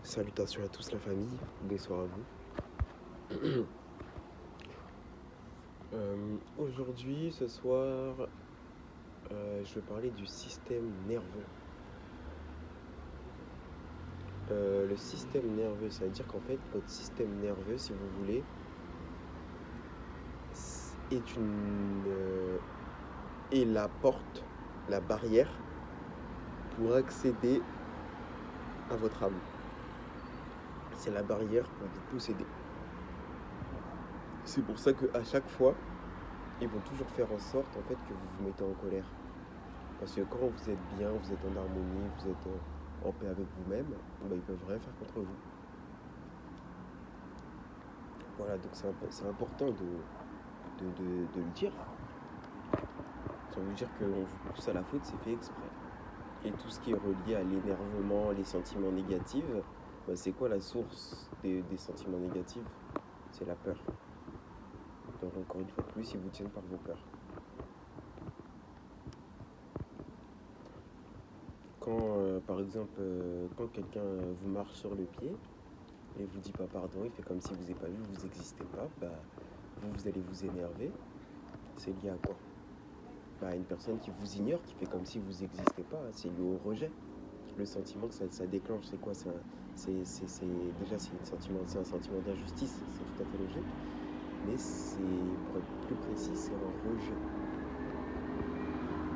Salutations à tous la famille, bonsoir à vous. Aujourd'hui, ce soir, je vais parler du système nerveux. Le système nerveux, ça veut dire qu'en fait, votre système nerveux, si vous voulez, est la porte, la barrière pour accéder à votre âme. C'est la barrière pour vous posséder. C'est pour ça qu'à chaque fois, ils vont toujours faire en sorte en fait que vous vous mettez en colère. Parce que quand vous êtes bien, vous êtes en harmonie, vous êtes en paix avec vous-même, bah, ils peuvent rien faire contre vous. Voilà, donc c'est important de le dire. Ça veut dire qu'on vous pousse à la faute, c'est fait exprès. Et tout ce qui est relié à l'énervement, les sentiments négatifs, bah, c'est quoi la source des sentiments négatifs? C'est la peur. Donc encore une fois de plus, ils vous tiennent par vos peurs. Quand, par exemple, quand quelqu'un vous marche sur le pied, et vous dit pas pardon, il fait comme si vous n'avez pas vu, vous n'existez pas, bah, vous allez vous énerver. C'est lié à quoi? Bah, une personne qui vous ignore, qui fait comme si vous n'existez pas, c'est lié au rejet. Le sentiment que ça déclenche, c'est quoi? Déjà, c'est un sentiment d'injustice, c'est tout à fait logique. Mais pour être plus précis, c'est un rejet.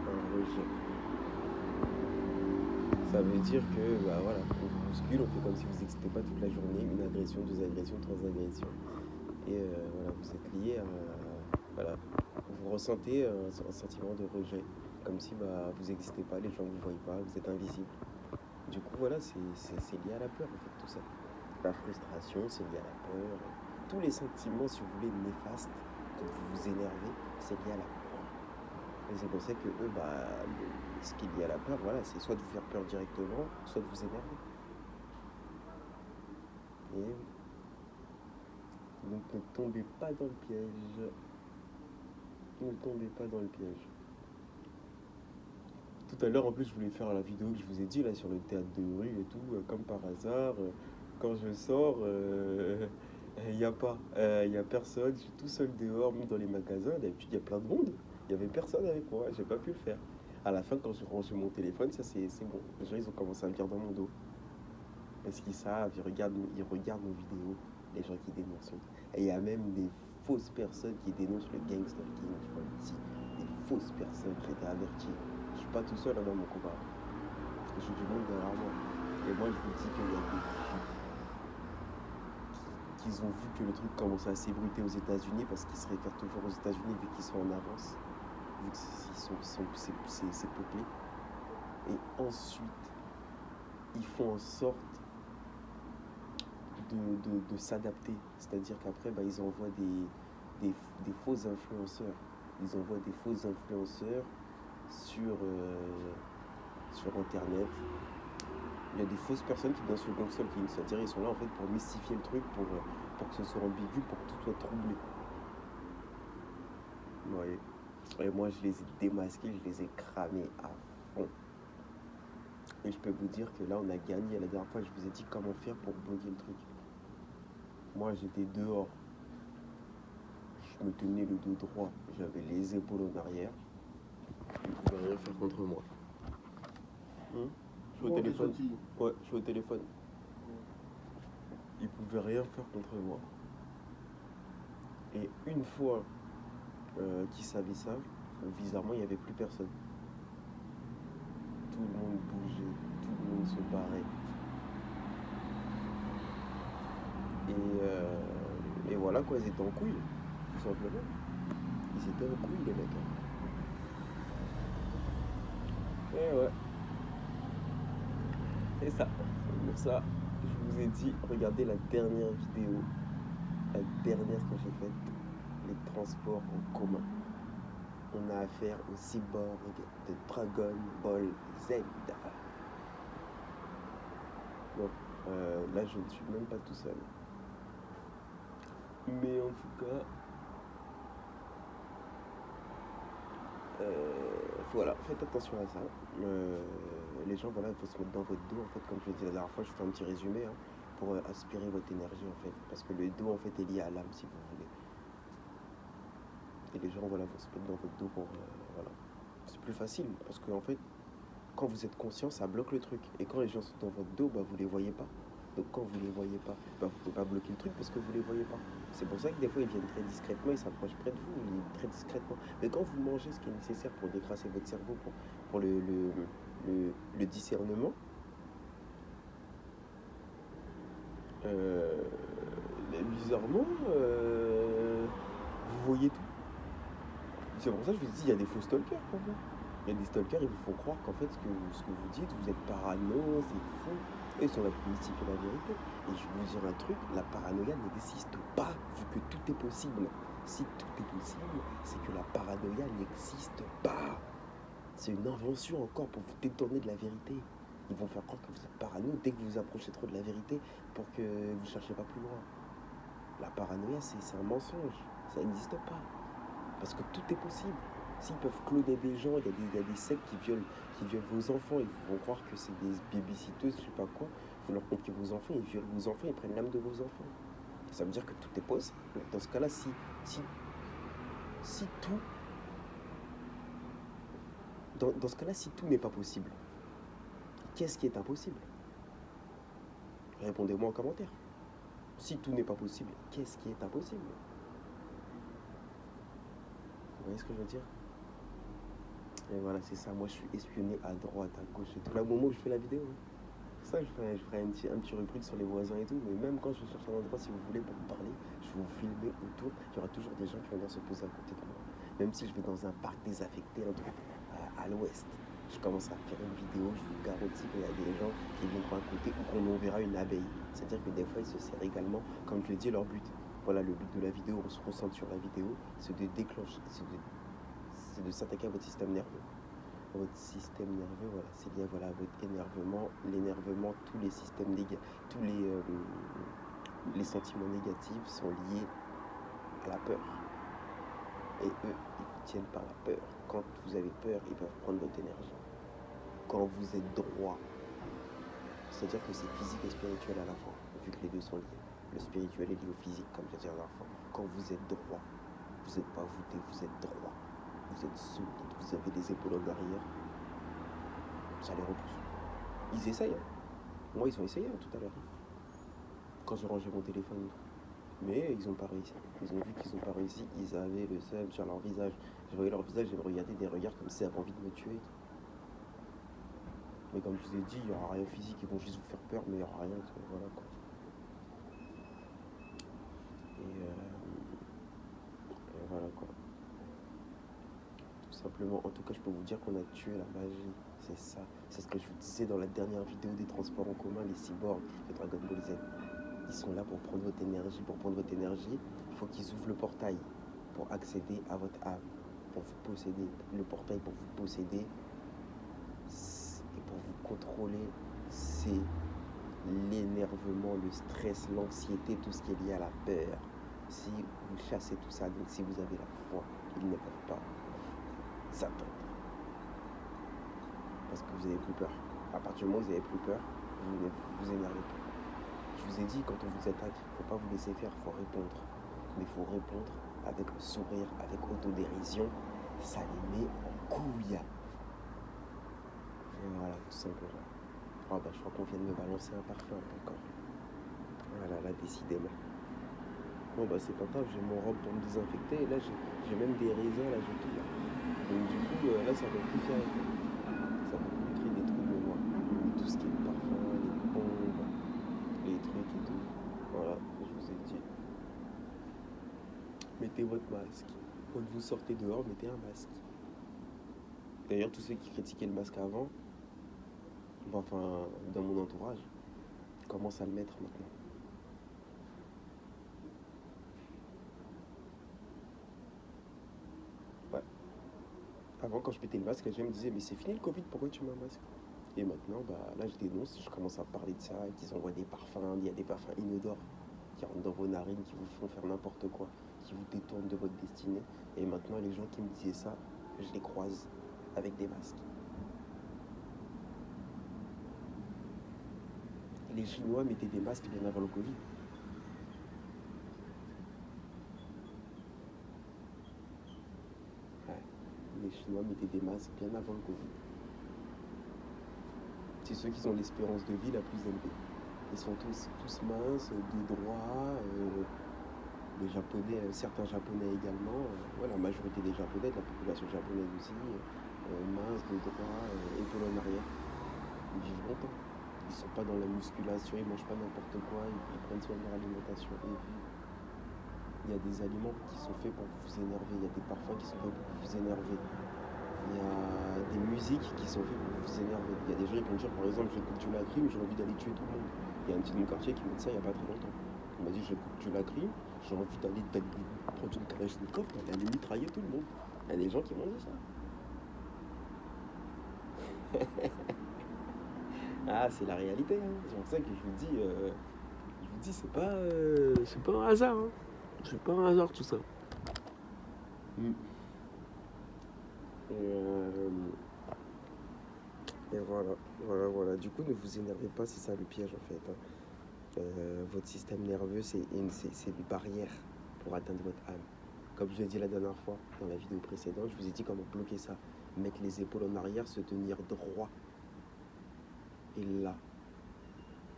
Un rejet. Ça veut dire que, bah voilà, on vous bouscule, on fait comme si vous n'existez pas toute la journée, une agression, deux agressions, trois agressions. Et voilà, vous êtes lié à. Voilà, vous ressentez un sentiment de rejet, comme si bah, vous n'existez pas, les gens ne vous voient pas, vous êtes invisible. Du coup, voilà, c'est lié à la peur, en fait, tout ça. La frustration, c'est lié à la peur. Tous les sentiments, si vous voulez, néfastes, quand vous vous énervez, c'est lié à la peur. Et c'est pour ça que eux, bah, ce qui est lié à la peur, voilà, c'est soit de vous faire peur directement, soit de vous énerver. Et donc ne tombez pas dans le piège. Ne tombez pas dans le piège. Tout à l'heure, en plus, je voulais faire la vidéo que je vous ai dit là sur le théâtre de rue et tout, comme par hasard. Quand je sors, il n'y a pas, il y a personne. Je suis tout seul dehors, même dans les magasins. D'habitude, il y a plein de monde. Il n'y avait personne avec moi. J'ai pas pu le faire. À la fin, quand je range mon téléphone, ça c'est bon. Les gens, ils ont commencé à me dire dans mon dos. Parce qu'ils savent, ils regardent nos vidéos, les gens qui dénoncent. Et il y a même des fausses personnes qui dénoncent le gangstalking, tu vois, ici. Des fausses personnes qui étaient averties. Je suis pas tout seul dans mon combat. J'ai du monde derrière moi. Et moi, je vous dis qu'il y a des gens qui ont vu que le truc commençait à s'ébruiter aux États-Unis parce qu'ils se réfèrent toujours aux États-Unis vu qu'ils sont en avance, vu que c'est peuplé. Et ensuite, ils font en sorte de s'adapter. C'est-à-dire qu'après, bah, ils envoient des faux influenceurs. Ils envoient des faux influenceurs sur Internet. Il y a des fausses personnes qui dansent le gangstalking. C'est-à-dire qu'ils sont là en fait pour mystifier le truc, pour que ce soit ambigu, pour que tout soit troublé. Ouais. Et moi, je les ai démasqués, je les ai cramés à fond. Et je peux vous dire que là, on a gagné. La dernière fois, je vous ai dit comment faire pour bloquer le truc. Moi, j'étais dehors. Je me tenais le dos droit. J'avais les épaules en arrière. Ils ne pouvaient rien faire contre moi. Je suis au téléphone. Ouais, je suis au téléphone. Ils ne pouvaient rien faire contre moi. Et une fois qu'ils savaient ça, bizarrement, il n'y avait plus personne. Tout le monde bougeait, tout le monde se barrait. Et voilà quoi, ils étaient en couille, tout simplement. Ils étaient en couille, les mecs. Et ouais, c'est ça. C'est pour ça, je vous ai dit, regardez la dernière vidéo, la dernière que j'ai faite, les transports en commun. On a affaire au cyborg de Dragon Ball Z. Bon, là je ne suis même pas tout seul. Mais en tout cas, Voilà, faites attention à ça. Euh, les gens, voilà, il faut se mettre dans votre dos, en fait, comme je l'ai dit la dernière fois, je fais un petit résumé hein, pour aspirer votre énergie, en fait. Parce que le dos, en fait, est lié à l'âme, si vous voulez. Et les gens, voilà, vont se mettre dans votre dos pour, voilà. C'est plus facile, parce que, en fait, quand vous êtes conscient, ça bloque le truc. Et quand les gens sont dans votre dos, bah, vous les voyez pas. Donc quand vous les voyez pas, bah, vous pouvez pas bloquer le truc parce que vous les voyez pas. C'est pour ça que des fois ils viennent très discrètement, ils s'approchent près de vous, ils viennent très discrètement. Mais quand vous mangez ce qui est nécessaire pour décrasser votre cerveau, pour le discernement, euh, bizarrement, vous voyez tout. C'est pour ça que je vous dis, il y a des faux stalkers pour vous. Il y a des stalkers, ils vous font croire qu'en fait, ce que vous dites, vous êtes parano, c'est fou. Eux, ils sont là pour mystifier la vérité. Et je vais vous dire un truc, la paranoïa n'existe pas, vu que tout est possible. Si tout est possible, c'est que la paranoïa n'existe pas. C'est une invention encore pour vous détourner de la vérité. Ils vont faire croire que vous êtes parano dès que vous vous approchez trop de la vérité pour que vous ne cherchiez pas plus loin. La paranoïa, c'est un mensonge. Ça n'existe pas. Parce que tout est possible. S'ils peuvent cloner des gens, il y a des sectes qui violent vos enfants, ils vont croire que c'est des babysitteuses, je sais pas quoi. Il faut leur montrer que vos enfants, ils violent vos enfants, ils prennent l'âme de vos enfants. Ça veut dire que tout est possible. Dans ce cas-là, si tout. Dans ce cas-là, si tout n'est pas possible, qu'est-ce qui est impossible? Répondez-moi en commentaire. Si tout n'est pas possible, qu'est-ce qui est impossible? Vous voyez ce que je veux dire? Et voilà, c'est ça. Moi, je suis espionné à droite, à gauche et tout. Là, au moment où je fais la vidéo, hein. Ça, je ferai un petit rubrique sur les voisins et tout. Mais même quand je cherche un endroit, si vous voulez, pour me parler, je vais vous filmer autour. Il y aura toujours des gens qui vont venir se poser à côté de moi. Même si je vais dans un parc désaffecté, un truc à l'ouest. Je commence à faire une vidéo, je vous garantis qu'il y a des gens qui viendront à côté ou qu'on enverra une abeille. C'est-à-dire que des fois, ils se servent également, comme je l'ai dit, leur but. Voilà, le but de la vidéo, on se concentre sur la vidéo, c'est de déclencher, c'est de s'attaquer à votre système nerveux. Votre système nerveux, voilà, c'est lié voilà, à votre énervement, l'énervement, tous les systèmes négatifs, tous les sentiments négatifs sont liés à la peur. Et eux, ils vous tiennent par la peur. Quand vous avez peur, ils peuvent prendre votre énergie. Quand vous êtes droit, c'est-à-dire que c'est physique et spirituel à la fois, vu que les deux sont liés. Le spirituel est lié au physique, comme je l'ai dit la dernière fois. Quand vous êtes droit, vous n'êtes pas voûté, vous êtes droit. Vous êtes solide, vous avez des épaules en arrière, ça les repousse. Ils essayent, hein. Moi, ils ont essayé hein, tout à l'heure, quand j'ai rangé mon téléphone. Mais ils n'ont pas réussi. Ils ont vu qu'ils n'ont pas réussi, ils avaient le seum sur leur visage. Je voyais leur visage, ils me regardaient des regards comme si ils avaient envie de me tuer. Mais comme je vous ai dit, il n'y aura rien physique, ils vont juste vous faire peur, mais il n'y aura rien. Voilà quoi. Et voilà quoi. Tout simplement, en tout cas, je peux vous dire qu'on a tué la magie. C'est ça. C'est ce que je vous disais dans la dernière vidéo des transports en commun, les cyborgs de Dragon Ball Z. Ils sont là pour prendre votre énergie. Pour prendre votre énergie, il faut qu'ils ouvrent le portail pour accéder à votre âme, pour vous posséder. Le portail pour vous posséder et pour vous contrôler, c'est l'énervement, le stress, l'anxiété, tout ce qui est lié à la peur. Si vous chassez tout ça, donc si vous avez la foi, ils ne peuvent pas s'attendre. Parce que vous n'avez plus peur. À partir du moment où vous n'avez plus peur, vous ne vous énervez plus. Je vous ai dit, quand on vous attaque, il ne faut pas vous laisser faire, il faut répondre. Mais il faut répondre avec le sourire, avec autodérision. Ça les met en couille. Et voilà, tout simplement. Oh bah, je crois qu'on vient de me balancer un parfum encore. Voilà, là, décidément. Bon bah c'est pas grave, j'ai mon robe pour me désinfecter et là j'ai même des raisins, là j'ai tout là. Donc du coup là ça va plus faire effet. Ça va plus créer des trucs de moi. Tout ce qui est parfum, les bombes, les trucs et tout. Voilà, je vous ai dit. Mettez votre masque. Quand vous sortez dehors, mettez un masque. D'ailleurs tous ceux qui critiquaient le masque avant, enfin dans mon entourage, commencent à le mettre maintenant. Ouais. Avant quand je mettais le masque, les gens me disaient mais c'est fini le Covid, pourquoi tu mets un masque? Et maintenant, bah, là, je dénonce, je commence à parler de ça, qu'ils envoient des parfums, il y a des parfums inodores qui rentrent dans vos narines, qui vous font faire n'importe quoi, qui vous détournent de votre destinée. Et maintenant, les gens qui me disaient ça, je les croise. avec des masques. Les Chinois mettaient des masques bien avant le Covid. Ouais. Les Chinois mettaient des masques bien avant le Covid. C'est ceux qui ont l'espérance de vie la plus élevée. Ils sont tous minces, de droit. Les Japonais, certains Japonais également. Ouais, la majorité des Japonais, de la population japonaise aussi, minces, de droit, épaules en arrière. Ils vivent longtemps. Ils sont pas dans la musculation, ils mangent pas n'importe quoi, ils prennent soin de leur alimentation. Et il y a des aliments qui sont faits pour vous énerver, il y a des parfums qui sont faits pour vous énerver. Il y a des musiques qui sont faites pour vous énerver. Il y a des gens qui vont dire, par exemple, j'écoute du Lacrim, j'ai envie d'aller tuer tout le monde. Il y a un petit de mon quartier qui m'a dit ça il n'y a pas très longtemps. Il m'a dit, j'écoute du Lacrim, j'ai envie d'aller prendre une Kalachnikov et d'aller mitrailler tout le monde. Il y a des gens qui m'ont dit ça. Ah, c'est la réalité, hein. C'est pour ça que je vous dis, c'est pas un hasard, hein. C'est pas un hasard tout ça. Mm. Et voilà. Du coup, ne vous énervez pas, c'est ça le piège en fait, hein. Votre système nerveux, c'est une barrière pour atteindre votre âme. Comme je l'ai dit la dernière fois dans la vidéo précédente, je vous ai dit comment bloquer ça. Mettre les épaules en arrière, se tenir droit. Et là,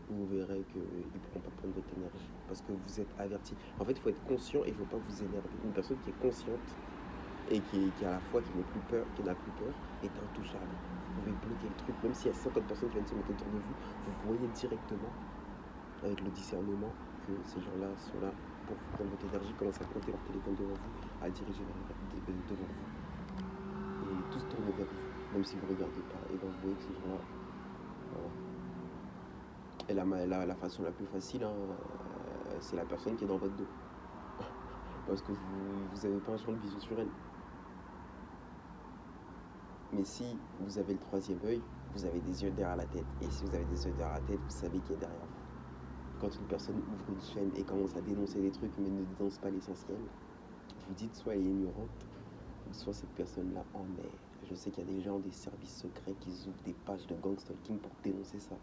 vous verrez qu'ils ne pourront pas prendre votre énergie. Parce que vous êtes averti. En fait, il faut être conscient et il ne faut pas vous énerver. Une personne qui est consciente et qui à la fois qui n'a plus peur, est intouchable. Vous pouvez bloquer le truc, même s'il y a 50 personnes qui viennent se mettre autour de vous, vous voyez directement, avec le discernement, que ces gens-là sont là pour vous prendre votre énergie, commencent à compter leur téléphone devant vous, à diriger devant vous. Et tous tournent vers vous, même si vous ne regardez pas. Et bien vous voyez que ces gens-là, voilà. Et la façon la plus facile, hein, c'est la personne qui est dans votre dos. Parce que vous n'avez pas un champ de vision sur elle. Mais si vous avez le troisième œil, vous avez des yeux derrière la tête. Et si vous avez des yeux derrière la tête, vous savez qui est derrière vous. Quand une personne ouvre une chaîne et commence à dénoncer des trucs mais ne dénonce pas l'essentiel, vous dites soit elle est ignorante, soit cette personne-là en est. Je sais qu'il y a des gens des services secrets qui ouvrent des pages de gang stalking pour dénoncer ça.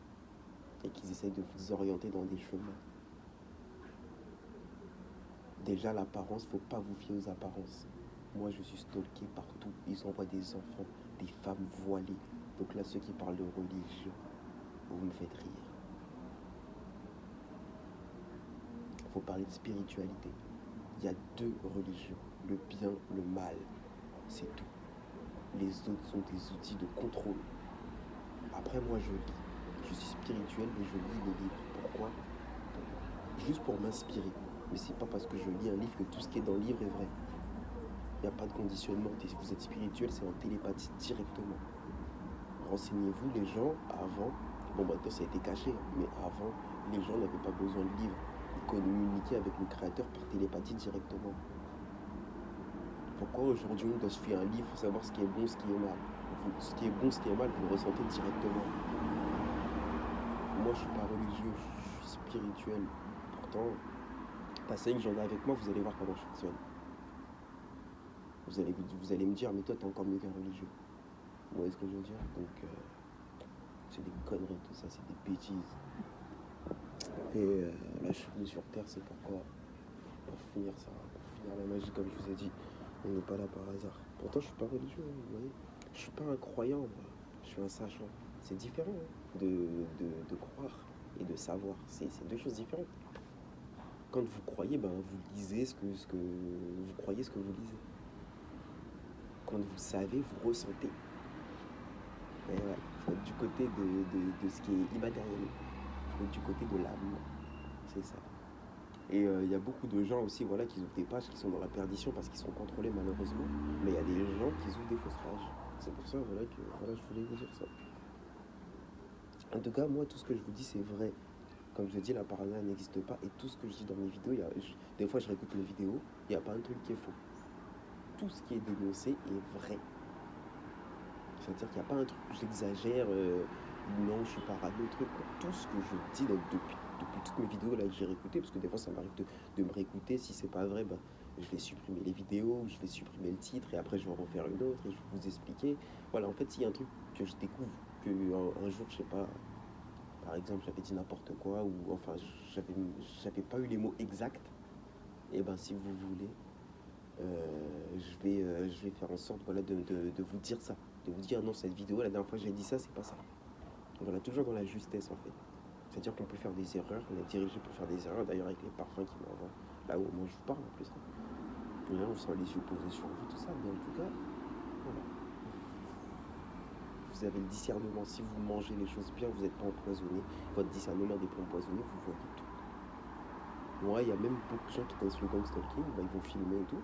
Et qui essayent de vous orienter dans des chemins. Déjà, l'apparence, faut pas vous fier aux apparences. Moi, je suis stalké partout. Ils envoient des enfants, des femmes voilées. Donc là, ceux qui parlent de religion, vous me faites rire. Faut parler de spiritualité. Il y a deux religions, le bien, le mal. C'est tout. Les autres sont des outils de contrôle. Après, moi, je lis. Je suis spirituel, mais je lis les livres. Pourquoi ? Juste pour m'inspirer. Mais c'est pas parce que je lis un livre que tout ce qui est dans le livre est vrai. Il n'y a pas de conditionnement. Si vous êtes spirituel, c'est en télépathie directement. Renseignez-vous, les gens, avant, bon maintenant ça a été caché, mais avant, les gens n'avaient pas besoin de livres. Ils communiquaient avec le créateur par télépathie directement. Pourquoi aujourd'hui on doit suivre un livre pour savoir ce qui est bon, ce qui est mal ? Ce qui est bon, ce qui est mal, vous le ressentez directement. Moi je suis pas religieux, je suis spirituel. Pourtant, passez une journée avec moi, vous allez voir comment je fonctionne. Vous allez me dire, mais toi t'es encore mieux qu'un religieux. Vous voyez ce que je veux dire ? Donc c'est des conneries tout ça, c'est des bêtises. Et là je suis venu sur Terre, c'est pourquoi ? Pour finir ça, pour finir la magie comme je vous ai dit. On n'est pas là par hasard. Pourtant je suis pas religieux, vous voyez. Je suis pas un croyant, moi. Je suis un sachant. C'est différent de croire et de savoir. C'est deux choses différentes. Quand vous croyez, ben, vous lisez vous croyez ce que vous lisez. Quand vous savez, vous ressentez. Et ouais, il faut être du côté de ce qui est immatériel. Il faut être du côté de l'âme. C'est ça. Et il y a beaucoup de gens aussi, voilà, qui ouvrent des pages qui sont dans la perdition parce qu'ils sont contrôlés malheureusement. Mais il y a des gens qui ouvrent des fausses pages. C'est pour ça, voilà, que je voulais vous dire ça. En tout cas, moi, tout ce que je vous dis, c'est vrai. Comme je dis, la paranoïa n'existe pas. Et tout ce que je dis dans mes vidéos, des fois, je réécoute mes vidéos, il n'y a pas un truc qui est faux. Tout ce qui est dénoncé est vrai. C'est-à-dire qu'il n'y a pas un truc où j'exagère, non, je suis parano, truc. Tout ce que je dis depuis toutes mes vidéos là que j'ai réécoutées, parce que des fois, ça m'arrive de me réécouter. Si c'est pas vrai, bah, je vais supprimer les vidéos, je vais supprimer le titre et après je vais en refaire une autre et je vais vous expliquer. Voilà, en fait, s'il y a un truc que je découvre, que un jour, je sais pas, par exemple, j'avais dit n'importe quoi ou enfin, j'avais, j'avais pas eu les mots exacts, et ben si vous voulez, je vais faire en sorte voilà, de vous dire ça, de vous dire non, cette vidéo, la dernière fois que j'ai dit ça, c'est pas ça. Voilà, toujours dans la justesse en fait. C'est-à-dire qu'on peut faire des erreurs, on est dirigé pour faire des erreurs, d'ailleurs avec les parfums qui m'envoient, là où moi je vous parle en plus. Et là, on sent les yeux posés sur vous, tout ça, mais en tout cas, voilà. Vous avez le discernement, si vous mangez les choses bien, vous n'êtes pas empoisonné, votre discernement n'est pas empoisonné, vous voyez tout. Moi, il y a même beaucoup de gens qui dansent le gang stalking, bah, ils vont filmer et tout.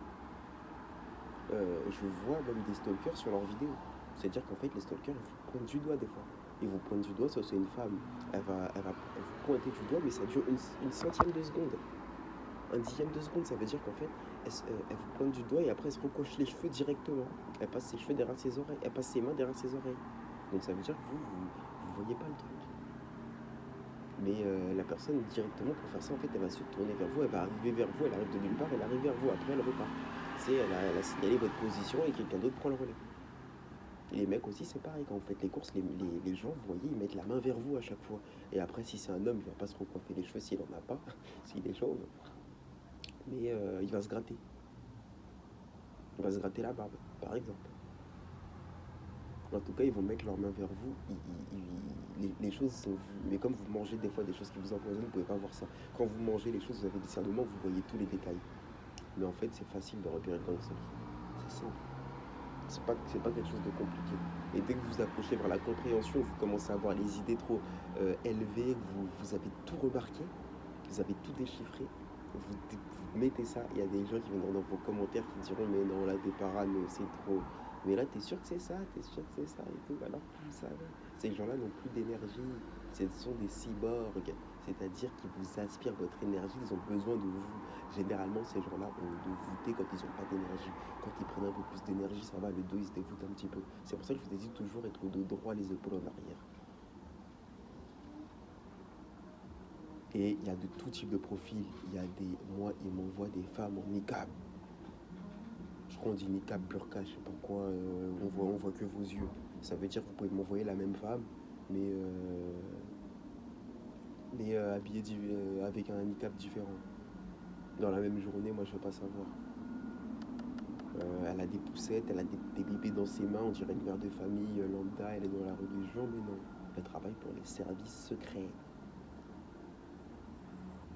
Je vois même des stalkers sur leurs vidéos. C'est-à-dire qu'en fait, les stalkers, ils vous pointent du doigt des fois. Ils vous pointent du doigt, soit c'est une femme, elle va vous pointer du doigt, mais ça dure une centième de seconde. Un dixième de seconde, ça veut dire qu'en fait, elle vous pointe du doigt et après elle se recoche les cheveux directement. Elle passe ses cheveux derrière ses oreilles, elle passe ses mains derrière ses oreilles. Donc ça veut dire que vous voyez pas le truc. Mais la personne directement pour faire ça, en fait, elle va se tourner vers vous, elle va arriver vers vous, elle arrive de nulle part, elle arrive vers vous, après elle repart. Elle a signalé votre position et quelqu'un d'autre prend le relais. Et les mecs aussi, c'est pareil, quand vous faites les courses, les gens, vous voyez, ils mettent la main vers vous à chaque fois. Et après, si c'est un homme, il va pas se recoiffer les cheveux s'il en a pas, s'il est chauve. Mais il va se gratter. Il va se gratter la barbe, par exemple. En tout cas, ils vont mettre leurs mains vers vous. Les choses sont vues. Mais comme vous mangez des fois des choses qui vous empoisonnent, vous ne pouvez pas voir ça. Quand vous mangez les choses, vous avez le discernement, vous voyez tous les détails. Mais en fait, c'est facile de repérer dans le sac. C'est simple. C'est pas quelque chose de compliqué. Et dès que vous approchez vers la compréhension, vous commencez à avoir les idées trop élevées, vous avez tout remarqué, vous avez tout déchiffré, vous mettez ça. Il y a des gens qui viendront dans vos commentaires qui diront mais non, là t'es parano, c'est trop. Mais là t'es sûr que c'est ça, t'es sûr que c'est ça et tout. Alors que vous savez, ces gens-là n'ont plus d'énergie, ce sont des cyborgs, c'est-à-dire qu'ils vous aspirent votre énergie, ils ont besoin de vous. Généralement, ces gens-là ont de voûter quand ils n'ont pas d'énergie. Quand ils prennent un peu plus d'énergie, ça va, le dos il se dévoûte un petit peu. C'est pour ça que je vous ai dit toujours être au dos droit, les épaules en arrière. Et il y a de tout type de profils. Il y a des, moi, ils m'envoient des femmes en niqab. Je crois qu'on dit niqab, burqa, je sais pas quoi. On voit que vos yeux. Ça veut dire que vous pouvez m'envoyer la même femme, mais habillée avec un niqab différent. Dans la même journée, moi je veux pas savoir. Elle a des poussettes, elle a des bébés dans ses mains, on dirait une mère de famille lambda, elle est dans la religion, mais non. Elle travaille pour les services secrets.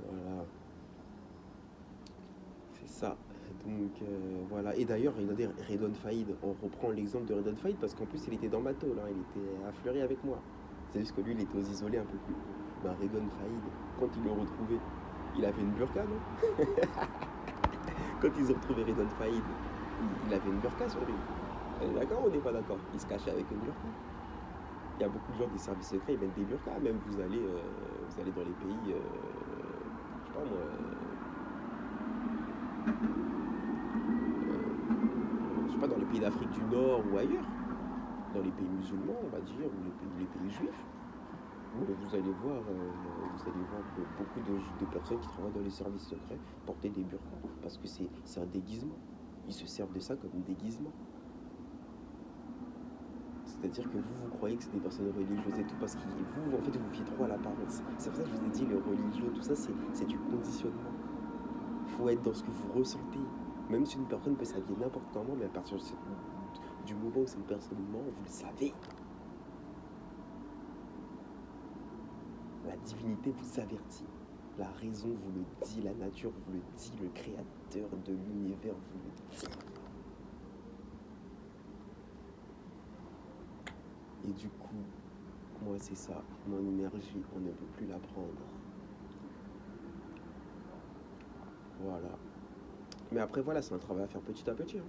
Voilà, c'est ça. Donc voilà. Et d'ailleurs, regardez, Redon Faïd, on reprend l'exemple de Redon Faïd parce qu'en plus il était dans ma tôle, hein, il était à Fleury avec moi. C'est juste que lui, il était aux isolés un peu plus. Ben, Redon Faïd, quand ils l'ont retrouvé, il avait une burqa, non? Quand ils ont retrouvé Redon Faïd, il avait une burqa sur lui. On est d'accord ou on n'est pas d'accord? Il se cachait avec une burqa. Il y a beaucoup de gens des services secrets, ils mettent des burqas. Même vous allez dans les pays, je sais pas moi, je sais pas, dans les pays d'Afrique du Nord ou ailleurs, dans les pays musulmans, on va dire, ou les pays juifs, vous allez voir beaucoup de personnes qui travaillent dans les services secrets porter des burqas, parce que c'est un déguisement. Ils se servent de ça comme un déguisement. C'est-à-dire que vous croyez que c'est des personnes religieuses et tout, parce que vous, en fait, vous fiez trop à l'apparence. C'est pour ça que je vous ai dit, le religieux, tout ça, c'est du conditionnement. Il faut être dans ce que vous ressentez. Même si une personne peut s'habiller n'importe comment, mais à partir du moment où cette personne ment, vous le savez. La divinité vous avertit. La raison vous le dit, la nature vous le dit, le créateur de l'univers vous le dit. Et du coup, moi c'est ça, mon énergie, on ne peut plus la prendre. Voilà. Mais après voilà, c'est un travail à faire petit à petit. Hein.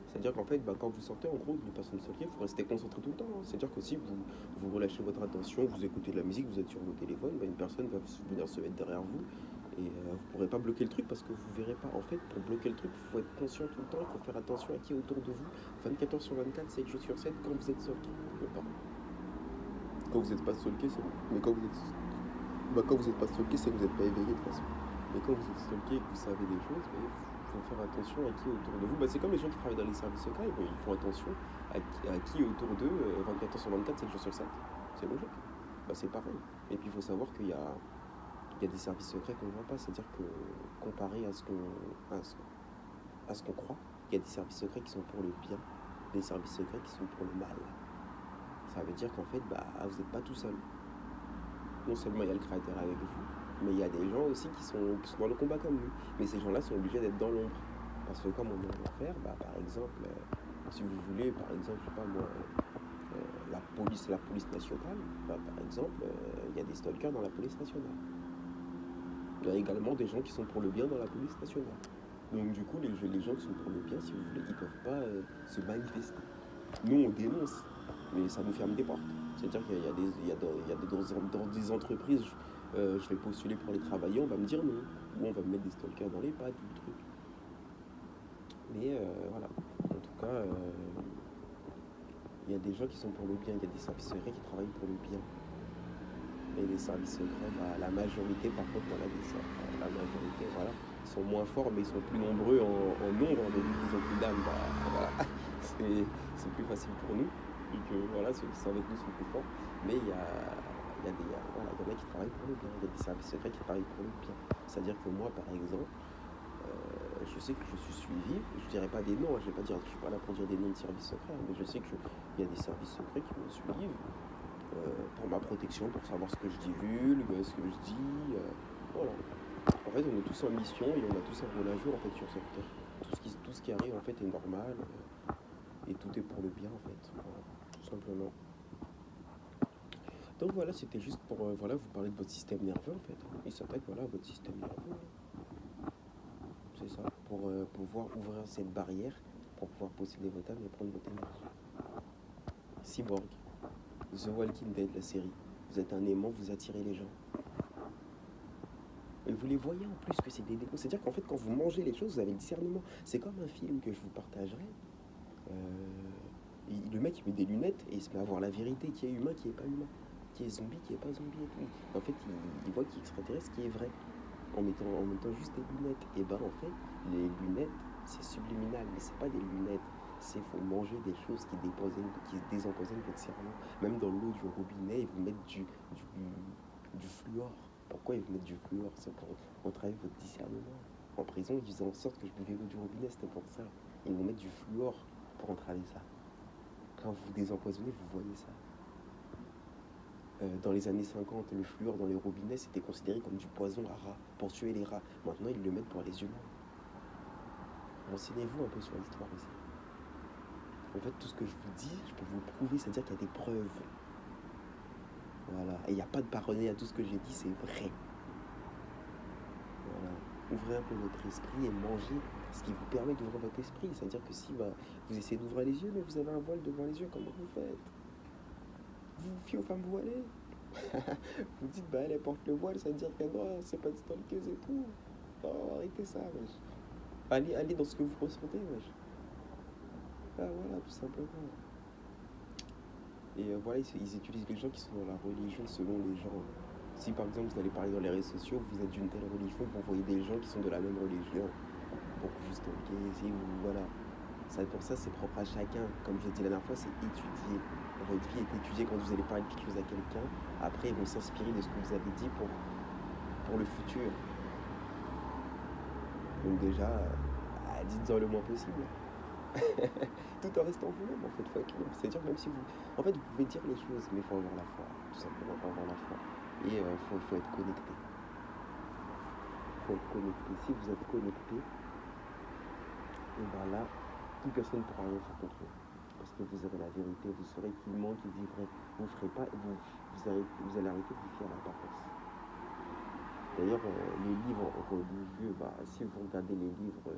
C'est-à-dire qu'en fait, quand vous sortez en gros d'une personne stalkée, il faut rester concentré tout le temps. Hein. C'est-à-dire que si vous relâchez votre attention, vous écoutez de la musique, vous êtes sur vos téléphones, une personne va venir se mettre derrière vous et vous ne pourrez pas bloquer le truc parce que vous ne verrez pas. En fait, pour bloquer le truc, il faut être conscient tout le temps, il faut faire attention à qui est autour de vous. 24 heures sur 24, 7 jours sur 7, quand vous êtes stalké. Quand vous n'êtes pas stalké, c'est bon. Mais quand vous êtes, quand vous n'êtes pas stalké, c'est que vous n'êtes pas éveillé de toute façon. Mais quand vous êtes stalké et que vous savez des choses, faut faire attention à qui est autour de vous. Bah, c'est comme les gens qui travaillent dans les services secrets, bah, ils font attention à qui est autour d'eux 24 heures sur 24, 7 jours sur 7. C'est logique. Bah, c'est pareil. Et puis il faut savoir qu'il y a des services secrets qu'on ne voit pas. C'est-à-dire que comparé à ce qu'on croit, il y a des services secrets qui sont pour le bien, des services secrets qui sont pour le mal. Ça veut dire qu'en fait, bah, vous n'êtes pas tout seul. Non seulement il y a le créateur avec vous, mais il y a des gens aussi qui sont dans le combat comme nous. Mais ces gens-là sont obligés d'être dans l'ombre. Parce que comme on est en enfer, bah, par exemple, si vous voulez, par exemple, je sais pas moi, la police nationale, bah, par exemple, il y a des stalkers dans la police nationale. Il y a également des gens qui sont pour le bien dans la police nationale. Donc du coup, les gens qui sont pour le bien, si vous voulez, ils ne peuvent pas se manifester. Nous, on dénonce, mais ça nous ferme des portes. C'est-à-dire qu'il y a dans des entreprises, je vais postuler pour les travailler, on va me dire non. Ou on va me mettre des stalkers dans les pattes ou le truc. Mais voilà. En tout cas, il y a des gens qui sont pour le bien, il y a des services secrets qui travaillent pour le bien. Et les services secrets, bah, la majorité, par contre, voilà, la majorité, voilà, ils sont moins forts, mais ils sont plus nombreux en nombre, mais vu qu'ils ont plus d'âme, bah, voilà, c'est plus facile pour nous. Et que voilà, ceux qui sont avec nous sont plus forts. Mais voilà, il y en a qui travaillent pour le bien, il y a des services secrets qui travaillent pour le bien. C'est-à-dire que moi, par exemple, je sais que je suis suivi, je dirais pas des noms, je suis pas là pour dire des noms de services secrets, mais je sais qu'il y a des services secrets qui me suivent pour ma protection, pour savoir ce que je divulgue, ce que je dis, voilà. En fait, on est tous en mission et on a tous un rôle à jouer en fait sur cette terre. Tout ce qui arrive en fait est normal et tout est pour le bien en fait, voilà, tout simplement. Donc voilà, c'était juste pour voilà, vous parler de votre système nerveux en fait. Il s'attaque voilà, à votre système nerveux. C'est ça, pour pouvoir ouvrir cette barrière, pour pouvoir posséder votre âme et prendre votre énergie. Cyborg, The Walking Dead, la série. Vous êtes un aimant, vous attirez les gens. Et vous les voyez en plus que c'est des démons. C'est-à-dire qu'en fait, quand vous mangez les choses, vous avez le discernement. C'est comme un film que je vous partagerai. Le mec, il met des lunettes et il se met à voir la vérité, qui est humain, qui est pas humain, qui est zombie, qui est pas zombie et tout. En fait, il voit qu'il est extraterrestre, qui est vrai, en mettant juste des lunettes. Et ben, en fait, les lunettes, c'est subliminal, mais c'est pas des lunettes. C'est faut manger des choses qui désempoisonnent votre cerveau. Même dans l'eau du robinet, ils vous mettent du fluor. Pourquoi ils vous mettent du fluor? C'est pour entraver votre discernement. En prison, ils faisaient en sorte que je buvais l'eau du robinet, c'était pour ça. Ils vous mettent du fluor pour entraver ça. Quand vous désempoisonnez, vous voyez ça. Dans les années 50, le fluor dans les robinets, c'était considéré comme du poison à rats, pour tuer les rats. Maintenant, ils le mettent pour les humains. Renseignez-vous un peu sur l'histoire aussi. En fait, tout ce que je vous dis, je peux vous le prouver, c'est-à-dire qu'il y a des preuves. Voilà. Et il n'y a pas de parodier à tout ce que j'ai dit, c'est vrai. Voilà. Ouvrez un peu votre esprit et mangez ce qui vous permet d'ouvrir votre esprit. C'est-à-dire que si vous essayez d'ouvrir les yeux, mais vous avez un voile devant les yeux, comment vous faites? Vous vous fiez aux femmes voilées? Vous dites, bah elle porte le voile, ça veut dire que non, c'est pas une stalkeuse et tout. Non, arrêtez ça, wesh. Allez dans ce que vous ressentez, wesh. Ah voilà, tout simplement. Et voilà, ils utilisent les gens qui sont dans la religion selon les gens. Si par exemple vous allez parler dans les réseaux sociaux, vous êtes d'une telle religion, vous voyez des gens qui sont de la même religion pour vous stalker, si vous, voilà. Pour ça, c'est propre à chacun. Comme je l'ai dit la dernière fois, c'est étudié. Votre vie est étudiée quand vous allez parler de quelque chose à quelqu'un. Après, ils vont s'inspirer de ce que vous avez dit pour le futur. Donc déjà, dites-en le moins possible. Tout en restant vous-même, en fait, faut être libre. C'est-à-dire même si vous... En fait, vous pouvez dire les choses, mais il faut avoir la foi. Tout simplement, il faut avoir la foi. Et faut être connecté. Il faut être connecté. Si vous êtes connecté, et bien là, plus personne ne pourra rien faire contre vous. Parce que vous aurez la vérité, vous saurez qui ment, qui dit vrai. Vous ferez pas, vous allez arrêter de vous fier à l'apparence. D'ailleurs, les livres religieux, si vous regardez les livres,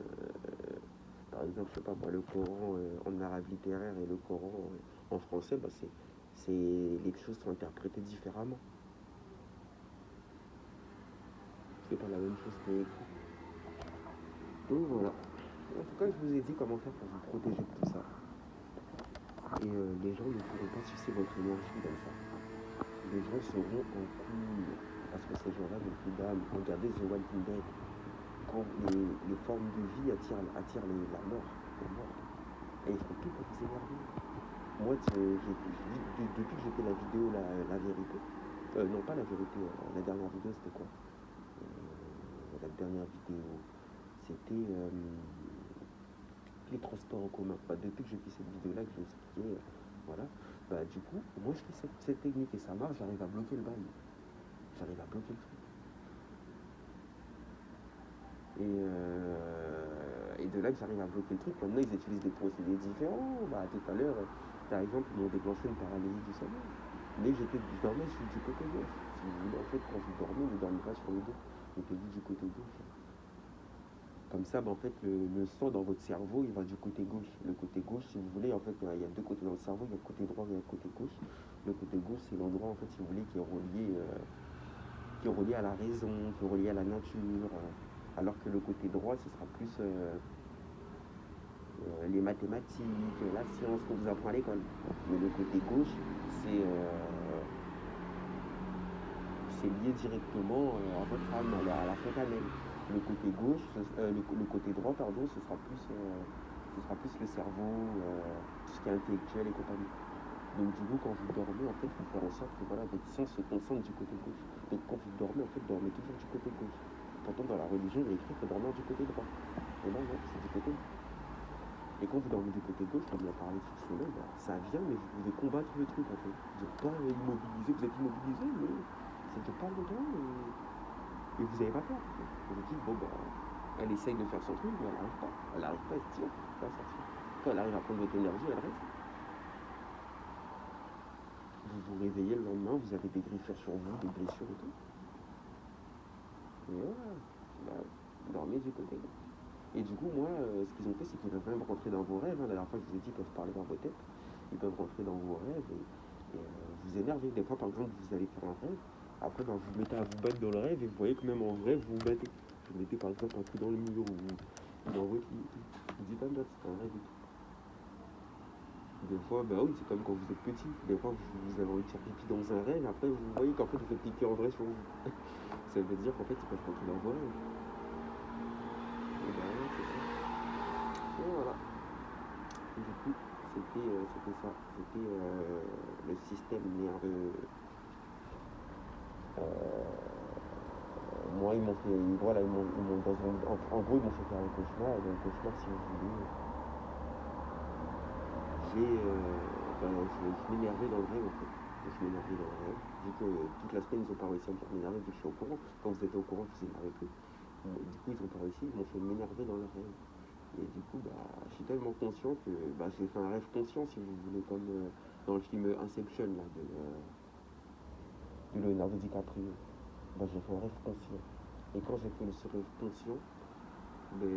par exemple, je sais pas moi, le Coran en arabe littéraire et le Coran en français, les choses sont interprétées différemment. C'est pas la même chose qui est écrit. Donc voilà. En tout cas, je vous ai dit comment faire pour vous protéger de tout ça. Et les gens ne pourront pas sucer votre énergie comme ça. Les gens seront en cours. Parce que ces gens-là n'ont plus d'âme. Regardez The Walking Dead. les formes de vie attirent la mort. La mort. Et ils font tout pour vous énerver. Moi, depuis que j'ai fait la vidéo La vérité, non pas la vérité, la dernière vidéo c'était quoi? La dernière vidéo, c'était les transports en commun. Bah, depuis que j'ai fait cette vidéo-là, que je l'ai expliqué, voilà, bah, du coup, moi je fais cette technique et ça marche, j'arrive à bloquer le bail. J'arrive à bloquer le truc. Et de là que j'arrive à bloquer le truc, maintenant ils utilisent des procédés différents. Bah, tout à l'heure, par exemple, ils m'ont déclenché une paralysie du sommeil. Mais je dormais du côté gauche. Si vous voulez, en fait, quand vous dormez, ne dormez pas sur le dos. Mettez-vous du côté gauche. Comme ça, bah, en fait, le sang dans votre cerveau, il va du côté gauche. Le côté gauche, si vous voulez, en fait, il y a deux côtés dans le cerveau, il y a le côté droit et le côté gauche. Le côté gauche, c'est l'endroit, en fait, si vous voulez, qui est relié à la raison, qui est relié à la nature. Alors que le côté droit, ce sera plus les mathématiques, la science qu'on vous apprend à l'école. Mais le côté gauche, c'est euh, c'est lié directement à votre âme, à la fontanelle. Le côté gauche, le côté droit, pardon, ce sera plus le cerveau, tout ce qui est intellectuel et compagnie. Donc du coup, quand vous dormez, en fait, il faut faire en sorte que voilà, votre sang se concentre du côté gauche. Donc quand vous dormez, en fait, dormez toujours du côté gauche. Pourtant, dans la religion, il est écrit qu'il faut dormir du côté droit. Et là, non, c'est du côté gauche. Et quand vous dormez du côté gauche, comme on a parlé sur le sommeil, bah, ça vient, mais vous pouvez combattre le truc en fait. Vous n'êtes pas immobilisé, vous êtes immobilisé, mais ça ne dure pas longtemps et vous n'avez pas peur. Vous vous dites, bon, bah, elle essaye de faire son truc, mais elle n'arrive pas. Elle n'arrive pas, elle se tire, elle va sortir. Quand elle arrive à prendre votre énergie, elle reste. Vous vous réveillez le lendemain, vous avez des griffures sur vous, des blessures et tout. Et voilà, bah, dormez du côté gauche. Et du coup, moi, ce qu'ils ont fait, c'est qu'ils peuvent même rentrer dans vos rêves. Hein. La dernière fois, je vous ai dit, ils peuvent parler dans vos têtes. Ils peuvent rentrer dans vos rêves et vous énerver. Des fois, par exemple, vous allez faire un rêve. Après, ben, vous mettez à vous battre dans le rêve et vous voyez que même en vrai, vous vous battez. Vous mettez par exemple un coup dans le mur ou dans votre lit. Vous dites, ah, merde, c'est un rêve et tout. Des fois, bah oui, c'est comme quand vous êtes petit. Des fois, vous avez envie de faire pipi dans un rêve. Et après, vous voyez qu'en fait, vous faites pipi en vrai sur vous. Ça veut dire qu'en fait, ils peuvent rentrer dans vos rêves. Et ben, ouais, c'est ça. Et voilà. Du coup, c'était ça. C'était le système nerveux. Moi, ils m'ont fait. Voilà, en gros, ils m'ont fait faire un cauchemar. Et dans le cauchemar, si vous voulez, je m'énervais dans le rêve, en fait. Je m'énervais dans le rêve. Vu que toute la semaine, ils n'ont pas réussi à me faire m'énerver, vu que je suis au courant. Quand vous étiez au courant, je vous énervais plus. Du coup, ils n'ont pas réussi, ils m'ont fait m'énerver dans le rêve. Et du coup, bah, je suis tellement conscient que bah, j'ai fait un rêve conscient, si vous voulez, comme dans le film Inception là, de Leonardo DiCaprio. Bah, j'ai fait un rêve conscient. Et quand j'ai fait ce rêve conscient, ben,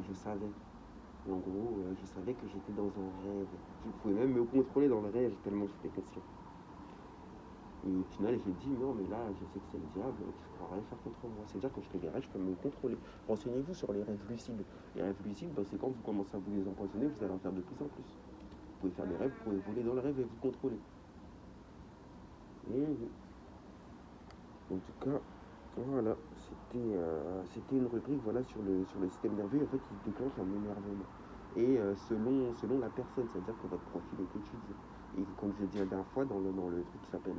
je savais. En gros, je savais que j'étais dans un rêve. Je pouvais même me contrôler dans le rêve tellement j'étais conscient. Et au final, j'ai dit non, mais là, je sais que c'est le diable qui ne pourra rien faire contre moi. C'est-à-dire que je fais des rêves, je peux me contrôler. Renseignez-vous sur les rêves lucides. Les rêves lucides, ben, c'est quand vous commencez à vous les empoisonner, vous allez en faire de plus en plus. Vous pouvez faire des rêves, vous pouvez voler dans le rêve et vous contrôler. Et en tout cas, voilà, c'était une rubrique voilà, sur le système nerveux. En fait, il déclenche un énervement. Et selon la personne, c'est-à-dire que votre profil est étudié. Et comme je l'ai dit la dernière fois, dans le truc qui s'appelle,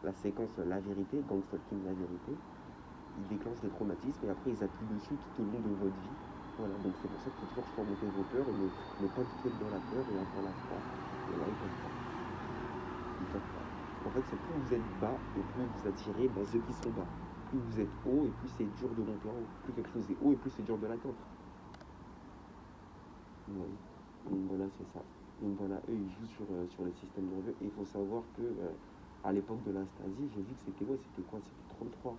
la séquence La vérité, Gang Stalking La vérité, ils déclenchent des traumatismes et après ils appuient dessus tout au long de votre vie. Voilà, donc c'est pour ça qu'il faut toujours surmonter vos peurs et ne pas du tout être dans la peur et avoir la foi. Et là, ils peuvent pas. Ils peuvent pas. En fait, c'est plus vous êtes bas et plus vous attirez ben, ceux qui sont bas. Plus vous êtes haut et plus c'est dur de monter en haut. Plus quelque chose est haut et plus c'est dur de l'atteindre. Ouais. Donc voilà, c'est ça. Donc voilà, eux, ils jouent sur le système nerveux. Et il faut savoir que à l'époque de la Stasi, j'ai vu que c'était quoi? C'était 33.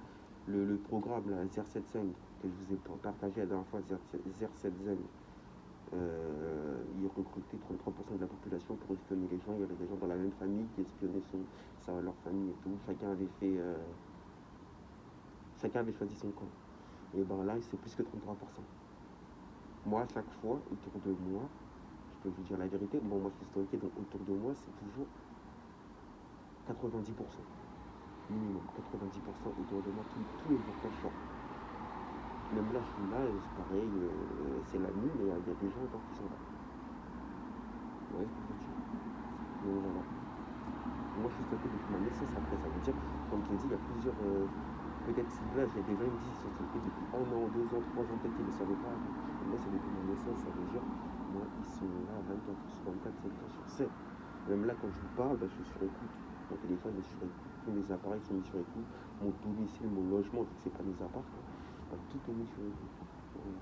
Le programme, là, ZER75, que je vous ai partagé la dernière fois, ZER7Zen, il recrutait 33% de la population pour espionner les gens. Il y avait des gens dans la même famille qui espionnaient leur famille et tout. Chacun avait choisi son camp. Et ben là, c'est plus que 33%. Moi, à chaque fois, autour de moi, je peux vous dire la vérité, bon, moi je suis stocké, donc autour de moi, c'est toujours 90%. minimum 90% autour de moi, tous les jours quand je sors. Même là, je suis là, c'est pareil, c'est la nuit, mais il y a des gens encore qui sont là. Ouais, ce que je veux dire. Donc voilà. Moi, je suis stocké depuis ma naissance. Après, ça veut dire, comme je l'ai dit, il y a plusieurs. Peut-être si là, j'ai des gens qui me disent qu'ils sont stockés depuis 1 an, 2 ans, 3 ans, peut-être qu'ils ne le savaient pas. Moi, c'est depuis ma naissance, ça veut dire, moi, ils sont là 24 sur 24, 7 jours sur 7. Même là, quand je vous parle, bah, je suis sur écoute. Mon téléphone est sur écoute, tous mes appareils sont mis sur écoute, mon domicile, mon logement, vu que c'est pas mes apparts, bah, tout est mis sur écoute. Voilà.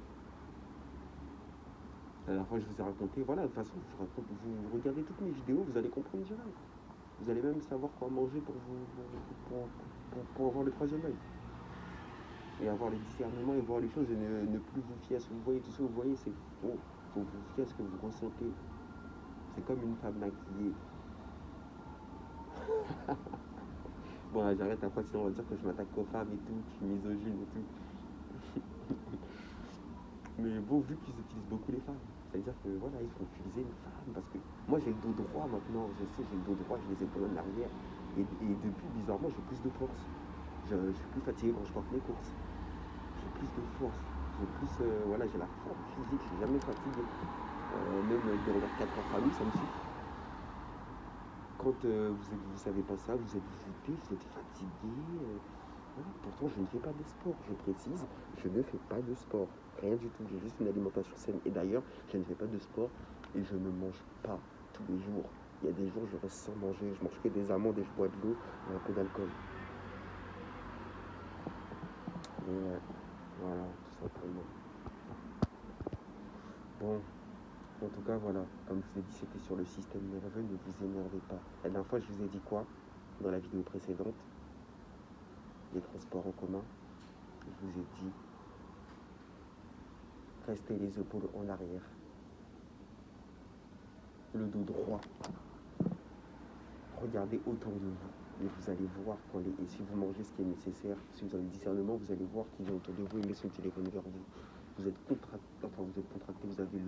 La dernière fois, je vous ai raconté, voilà, de toute façon, je vous raconte, vous regardez toutes mes vidéos, vous allez comprendre direct. Vous allez même savoir quoi manger pour avoir le troisième œil. Et avoir le discernement et voir les choses et ne plus vous fier à ce que vous voyez. Tout ce que vous voyez, c'est faux. Il faut vous fier à ce que vous ressentez. C'est comme une femme maquillée. Bon, là, j'arrête après, sinon on va dire que je m'attaque aux femmes et tout, que je suis misogyne et tout. Mais bon, vu qu'ils utilisent beaucoup les femmes, c'est-à-dire que voilà, ils vont utiliser une femme parce que moi j'ai le dos droit maintenant, je sais, j'ai le dos droit, j'ai les épaules en arrière. Et depuis, bizarrement, j'ai plus de force. Je suis plus fatigué quand je porte mes courses. J'ai plus de force. J'ai plus, voilà, j'ai la forme physique, je suis jamais fatigué. Même dormir 4 heures par nuit, ça me suffit. Quand vous savez pas ça, vous êtes voûté, vous êtes fatigué. Voilà. Pourtant, je ne fais pas de sport, je précise, je ne fais pas de sport. Rien du tout, j'ai juste une alimentation saine. Et d'ailleurs, je ne fais pas de sport et je ne mange pas tous les jours. Il y a des jours, je reste sans manger, je mange que des amandes et je bois de l'eau et un peu d'alcool. Et voilà, tout simplement. Bon, en tout cas, voilà, comme je vous ai dit, c'était sur le système nerveux, ne vous énervez pas. La dernière fois, je vous ai dit quoi dans la vidéo précédente? Les transports en commun. Je vous ai dit, restez les épaules en arrière, le dos droit. Regardez autour de vous et vous allez voir et si vous mangez ce qui est nécessaire, si vous avez le discernement, vous allez voir qu'il est autour de vous et met son téléphone vers vous. Vous êtes contracté, vous avez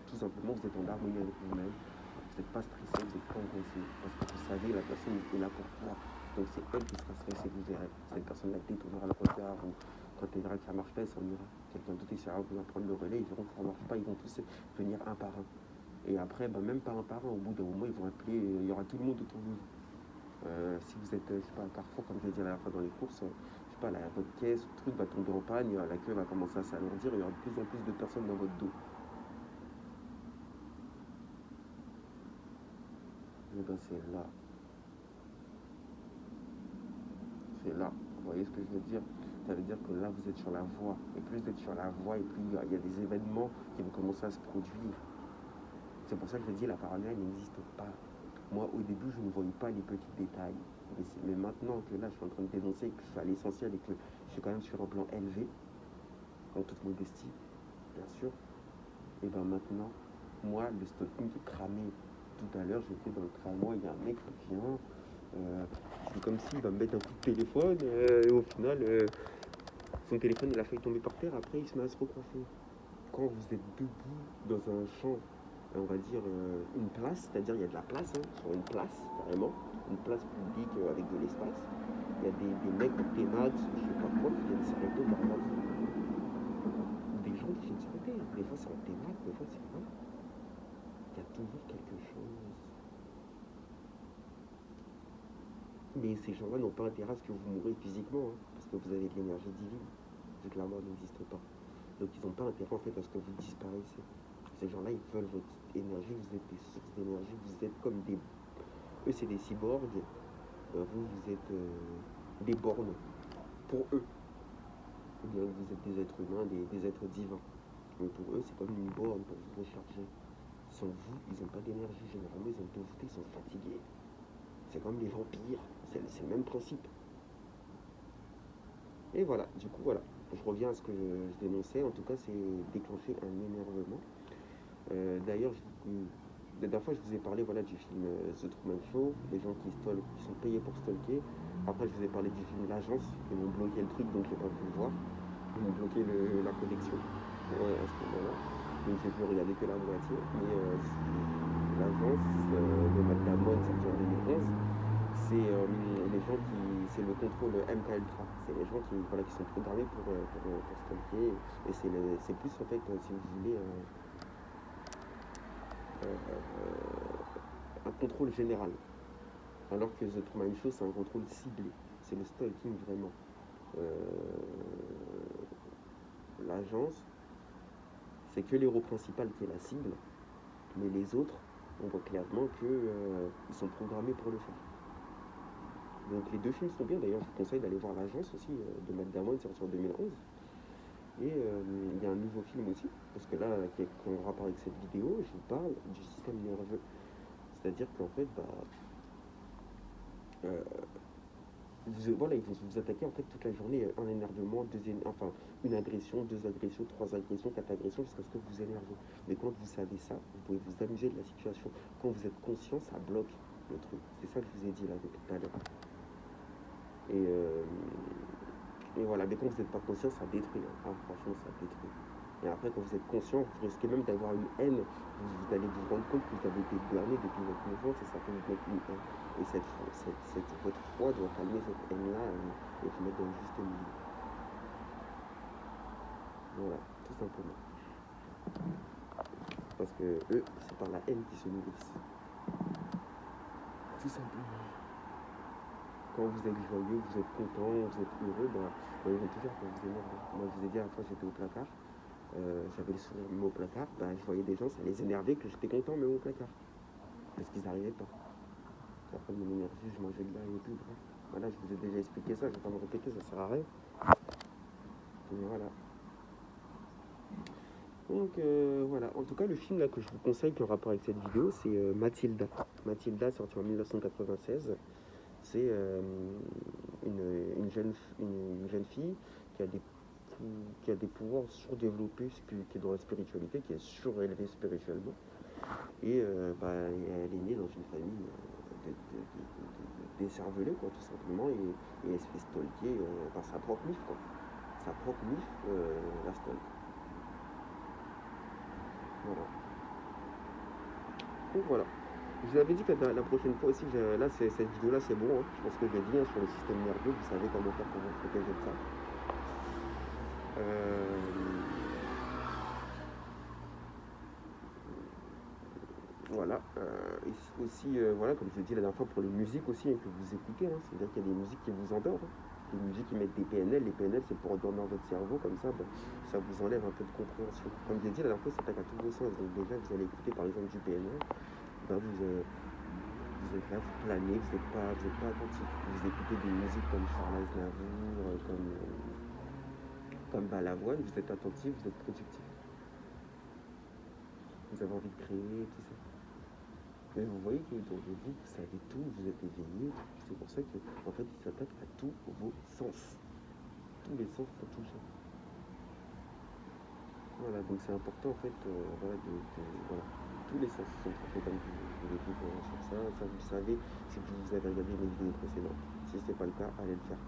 tout simplement, vous êtes en harmonie avec vous-même. Vous n'êtes pas stressé, vous n'êtes pas angoissé. Parce que vous savez, la personne est là pour toi. Donc c'est elle qui sera stressée, vous verrez. Cette personne-là détournera le regard ou quand elle verra que ça ne marche pas, elle s'en ira. Quelqu'un d'autre essaiera de vous prendre le relais, ils verront que ça ne marche pas, ils vont tous venir un par un. Et après, même pas un par un, au bout d'un moment, ils vont appeler, il y aura tout le monde autour de vous. Si vous êtes, je sais pas, à Carrefour, comme je l'ai dit la dernière fois dans les courses, je sais pas, votre caisse, le truc va tomber en panne, la queue va commencer à s'alourdir, il y aura de plus en plus de personnes dans votre dos. Et ben c'est là. C'est là. Vous voyez ce que je veux dire? Ça veut dire que là, vous êtes sur la voie. Et plus vous êtes sur la voie, et plus il y a des événements qui vont commencer à se produire. C'est pour ça que je dis la paranoïa n'existe pas. Moi, au début, je ne voyais pas les petits détails. Mais maintenant que là, je suis en train de dénoncer, que je suis à l'essentiel et que je suis quand même sur un plan élevé, en toute modestie, bien sûr, et ben maintenant, moi, le stalking est cramé. Tout à l'heure, j'étais dans le tramway, il y a un mec qui vient, c'est comme s'il va me mettre un coup de téléphone, et au final, son téléphone, il a failli tomber par terre, après, il se met à se recoiffer. Quand vous êtes debout dans un champ, on va dire une place, c'est-à-dire il y a de la place, sur une place, carrément, une place publique avec de l'espace, il y a des mecs en T-Max, je sais pas quoi, qui viennent s'arrêter derrière vous. Des gens qui viennent s'arrêter, des fois c'est en T-Max, des fois c'est quoi. Il y a toujours quelque chose. Mais ces gens-là n'ont pas intérêt à ce que vous mourrez physiquement, parce que vous avez de l'énergie divine, vu que la mort n'existe pas. Donc ils n'ont pas intérêt en fait à ce que vous disparaissez. Ces gens-là, ils veulent votre énergie, vous êtes des sources d'énergie, vous êtes comme des... Eux, c'est des cyborgs, vous êtes des bornes pour eux. Ou bien vous êtes des êtres humains, des êtres divins. Mais pour eux, c'est comme une borne pour vous recharger. Sans vous, ils n'ont pas d'énergie. Généralement, ils ont tout voûté, ils sont fatigués. C'est comme les vampires, c'est le même principe. Et voilà, du coup, voilà. Je reviens à ce que je dénonçais. En tout cas, c'est déclencher un énervement. D'ailleurs, la dernière fois, je vous ai parlé voilà, du film The Truman Show, les gens qui sont payés pour stalker. Après, je vous ai parlé du film L'Agence, ils m'ont bloqué le truc, donc j'ai pas pu le voir. Ils m'ont bloqué la connexion à ce moment-là. Donc j'ai pu regarder que la moitié. Mais L'Agence de Matt Damon, sorti en 2011, les gens c'est le contrôle MKUltra. C'est les gens voilà, qui sont programmés pour stalker. Et c'est plus en fait, si vous voulez, un contrôle général. Alors que The Truman Show, c'est un contrôle ciblé. C'est le stalking vraiment. Euh, L'agence, c'est que l'héros principal qui est la cible, mais les autres, on voit clairement qu'ils sont programmés pour le faire. Donc les deux films sont bien, d'ailleurs je vous conseille d'aller voir l'agence aussi de Matt Damon, sorti en 2011. Et il y a un nouveau film aussi, parce que là, qui est en rapport avec cette vidéo, je vous parle du système nerveux. C'est-à-dire qu'en fait, euh, voilà, ils vont vous attaquer en fait toute la journée, un énervement, enfin une agression, deux agressions, trois agressions, quatre agressions, jusqu'à ce que vous énervez. Mais quand vous savez ça, vous pouvez vous amuser de la situation. Quand vous êtes conscient, ça bloque le truc. C'est ça que je vous ai dit là depuis tout à l'heure. Et voilà, mais quand vous n'êtes pas conscient, ça détruit. Ah, franchement, ça détruit. Et après, quand vous êtes conscient, vous risquez même d'avoir une haine. Vous allez vous rendre compte que vous avez été berné depuis votre enfance et ça peut vous mettre une haine. Et votre foi doit calmer cette haine-là et vous mettre dans le juste milieu. Voilà, tout simplement. Parce que eux, c'est par la haine qu'ils se nourrissent. Tout simplement. Quand vous êtes joyeux, vous êtes content, vous êtes heureux, ils vont tout faire pour vous énerver. Moi, je vous ai dit à la fois, j'étais au placard. J'avais le sourire même au placard, je voyais des gens, ça les énervait que j'étais content même au placard. Parce qu'ils n'arrivaient pas. Après mon énergie, je mangeais de l'air et tout, bref. Voilà, je vous ai déjà expliqué ça, je vais pas me répéter, ça sert à rien. Et voilà. Donc voilà, en tout cas le film là que je vous conseille qui est en rapport avec cette vidéo, c'est Mathilda. Mathilda, sorti en 1996. C'est une jeune fille qui a des pouvoirs surdéveloppés, qui est dans la spiritualité, qui est surélevée spirituellement. Et elle est née dans une famille décervelée, quoi, tout simplement, et elle se fait stalker par sa propre mif, quoi. Sa propre mif la stalk. Voilà. Donc voilà. Je vous avais dit que la prochaine fois aussi, là, cette vidéo-là, c'est bon. Hein. Je pense que je l'ai dit sur le système nerveux, vous savez comment faire pour vous protéger de ça. Voilà. Et aussi, voilà, comme je l'ai dit la dernière fois, pour les musiques aussi que vous écoutez, hein, c'est-à-dire qu'il y a des musiques qui vous endorment. Hein. Des musiques qui mettent des PNL. Les PNL, c'est pour endormir votre cerveau, comme ça, ça vous enlève un peu de compréhension. Comme je l'ai dit la dernière fois, ça attaque à tous vos sens. Donc déjà, vous allez écouter par exemple du PNL, vous êtes là, vous planez, vous n'êtes pas attentif. Vous écoutez des musiques comme Charles Aznavour, comme Balavoine, vous êtes attentif, vous êtes productif. Vous avez envie de créer, tout ça. Mais vous voyez que dans vous, vous savez tout, vous êtes éveillé. C'est pour ça qu'en fait, il s'attaque à tous vos sens. Tous les sens sont touchés. Voilà, donc c'est important en fait, voilà, voilà. Tous les sens sont touchés comme je l'ai dit sur ça. Ça, vous savez si vous avez regardé mes vidéos précédentes. Si ce n'est pas le cas, allez le faire.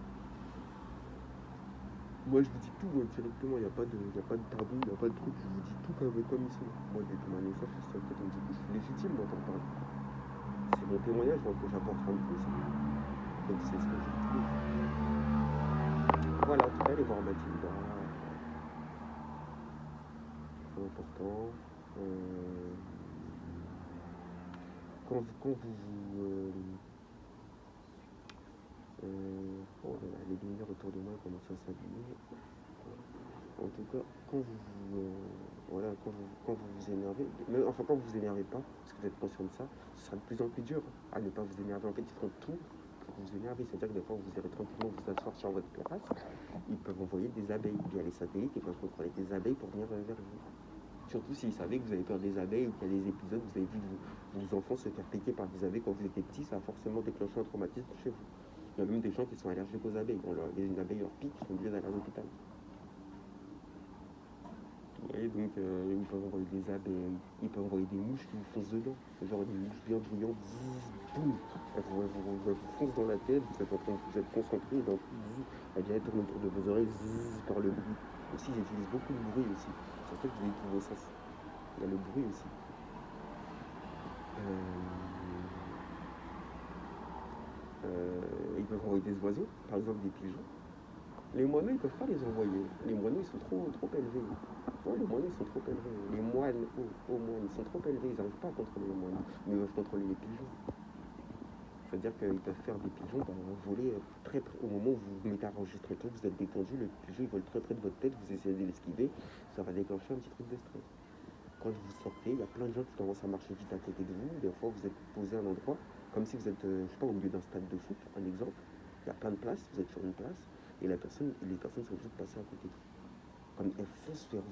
Moi, je vous dis tout directement, il n'y a pas de tabou, il n'y a pas de truc, je vous dis tout comme ils sont. Moi, j'ai tout ma naissance, je suis donc du coup, je suis légitime moi t'en parler. C'est mon témoignage, moi, que j'apporte rien de plus. Donc, c'est ce que je dis. Voilà, en tout cas, allez voir Mathilda. C'est important. Quand vous oh là là, les lumières autour de moi commencent à s'allumer. En tout cas, voilà, quand vous vous énervez, enfin quand vous vous énervez pas, parce que vous êtes conscient de ça, ce sera de plus en plus dur à ne pas vous énerver. En fait, ils feront tout pour vous énerver. C'est-à-dire que des fois, vous irez tranquillement vous asseoir sur votre terrasse, ils peuvent envoyer des abeilles. Il y a les satellites qui peuvent contrôler des abeilles pour venir vers vous. Surtout s'ils savaient que vous avez peur des abeilles ou qu'il y a des épisodes où vous avez vu vos enfants se faire piquer par des abeilles quand vous étiez petit, ça a forcément déclenché un traumatisme chez vous. Il y a même des gens qui sont allergiques aux abeilles. Quand une abeille leur pique, ils sont obligés d'aller à l'hôpital. Et donc, ils peuvent envoyer des abeilles, ils peuvent envoyer des mouches qui vous foncent dedans. Genre des mouches bien bruyantes, boum, elles vous foncent dans la tête, vous êtes concentré, et d'un coup, elles viennent tourner autour de vos oreilles, par le bruit. Aussi, ils utilisent beaucoup le bruit aussi. C'est pour ça que vous avez tous vos sens. Il y a le bruit aussi. Ils peuvent envoyer des oiseaux, par exemple des pigeons. Les moineaux, ils peuvent pas les envoyer. Les moineaux, ils sont trop élevés. Non, les moineaux, ils sont trop élevés. Les moines, aux moines, ils sont trop élevés. Ils n'arrivent pas à contrôler les moineaux. Mais ils peuvent contrôler les pigeons. C'est-à-dire qu'ils peuvent faire des pigeons voler très près. Au moment où vous vous mettez à enregistrer le truc, vous êtes détendu, le pigeon il vole très près de votre tête, vous essayez de l'esquiver, ça va déclencher un petit truc de stress. Quand vous sortez, il y a plein de gens qui commencent à marcher vite à côté de vous. Des fois, vous êtes posé à un endroit, comme si vous êtes, je sais pas, au milieu d'un stade de foot, un exemple. Il y a plein de places, vous êtes sur une place, et les personnes sont obligées de passer à côté de vous. Comme elles foncent vers vous.